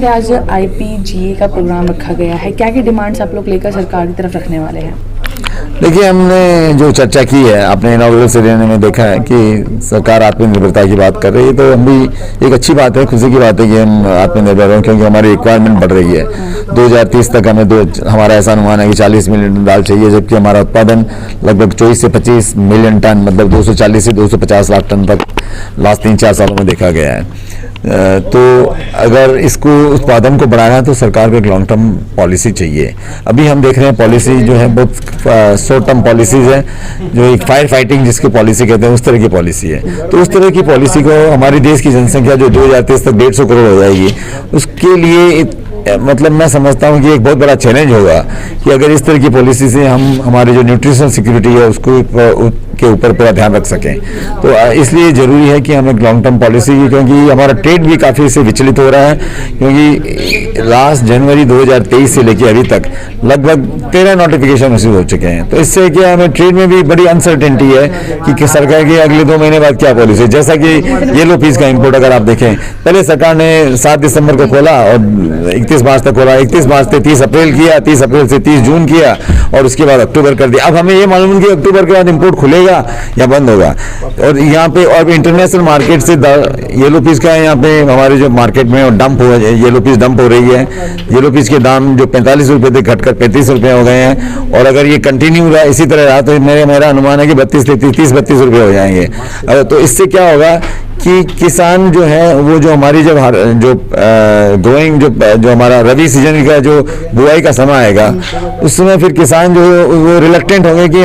आज IPGA का programme रखा गया है, क्या क्या डिमांड्स आप लोग लेकर सरकार की तरफ रखने वाले हैं? देखिए, हमने जो चर्चा की है, आपने इनॉग्रेशन सेरेमनी में देखा है कि सरकार आत्मनिर्भरता की बात कर रही है, तो हम भी एक अच्छी बात है, खुशी की बात है कि हम आत्मनिर्भर हों, क्योंकि हमारी रिक्वायरमेंट बढ़ रही है। 2030 तक हमें हमारा ऐसा अनुमान है कि 40 मिलियन टन दाल चाहिए, जबकि हमारा उत्पादन लगभग 24 से 25 मिलियन टन, मतलब 240 से 250 लाख टन तक लास्ट 3-4 सालों में देखा गया है। तो अगर इसको उत्पादन को बढ़ाना है तो सरकार को एक लॉन्ग टर्म पॉलिसी चाहिए। अभी हम देख रहे हैं पॉलिसी जो है बहुत शॉर्ट टर्म पॉलिसीज है, जो एक फायर फाइटिंग जिसकी पॉलिसी कहते हैं, उस तरह की पॉलिसी है। तो उस तरह की पॉलिसी को हमारे देश की जनसंख्या जो 2030 तक 150 करोड़ हो जाएगी, उसके लिए मतलब मैं समझता हूँ कि एक बहुत बड़ा चैलेंज होगा कि अगर इस तरह की पॉलिसी से हम हमारे जो न्यूट्रिशनल सिक्योरिटी है उसको के ऊपर पूरा ध्यान रख सकें। तो इसलिए ज़रूरी है कि हम एक लॉन्ग टर्म पॉलिसी की, क्योंकि हमारा ट्रेड भी काफ़ी इससे विचलित हो रहा है, क्योंकि लास्ट जनवरी 2023 से लेकर अभी तक लगभग 13 नोटिफिकेशन रिसीव हो चुके हैं। तो इससे क्या हमें ट्रेड में भी बड़ी अनसर्टेनिटी है कि सरकार की अगले 2 महीने बाद क्या पॉलिसी। जैसा कि येलो पीस का इम्पोर्ट अगर आप देखें, पहले सरकार ने 7 दिसंबर को खोला और 31 मार्च तक खोला, 31 मार्च से 30 अप्रैल किया, 30 अप्रैल से 30 जून किया और उसके बाद अक्टूबर कर दिया। अब हमें ये मालूम है कि अक्टूबर के बाद इम्पोर्ट खुलेगा या बंद होगा। और यहाँ पे और इंटरनेशनल मार्केट से येलो पीस का यहाँ पे हमारे जो मार्केट में और डंप हुआ, येलो पीस डंप हो रही है। येलो पीस के दाम जो 45 रुपये थे घटकर 35 रुपये हो गए हैं, और अगर ये कंटिन्यू रहा इसी तरह रहा तो मेरा अनुमान है कि 30-32 रुपये हो जाएंगे। तो इससे क्या होगा कि किसान जो है वो जो हमारी जो ग्रोइंग जो हमारा रबी सीजन का जो बुआई का समय आएगा, उस समय फिर किसान जो है वो रिलक्टेंट होंगे कि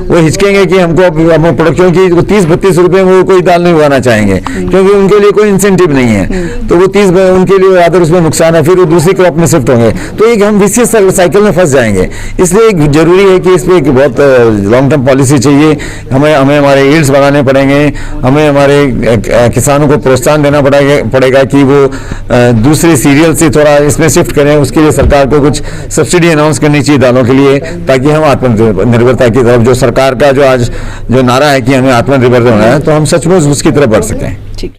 वो हिचकेंगे कि हमको प्रोडक्शन की 30-32 रुपये में वो कोई दाल नहीं उगाना चाहेंगे, क्योंकि उनके लिए कोई इंसेंटिव नहीं है। तो वो 30 उनके लिए अगर उसमें नुकसान है, फिर वो दूसरी क्रॉप में शिफ्ट होंगे, तो एक हम विशेष साइकिल में फंस जाएंगे। इसलिए जरूरी है कि इस पर एक बहुत लॉन्ग टर्म पॉलिसी चाहिए। हमें हमारे यील्ड्स बढ़ाने पड़ेंगे, हमें हमारे किसानों को प्रोत्साहन देना पड़ेगा कि वो दूसरे सीरियल से थोड़ा इसमें शिफ्ट करें। उसके लिए सरकार को कुछ सब्सिडी अनाउंस करनी चाहिए दालों के लिए, ताकि हम आत्मनिर्भरता की तरफ, जो सरकार का जो आज जो नारा है कि हमें आत्मनिर्भर होना है, तो हम सचमुच उसकी तरफ बढ़ सकें। ठीक।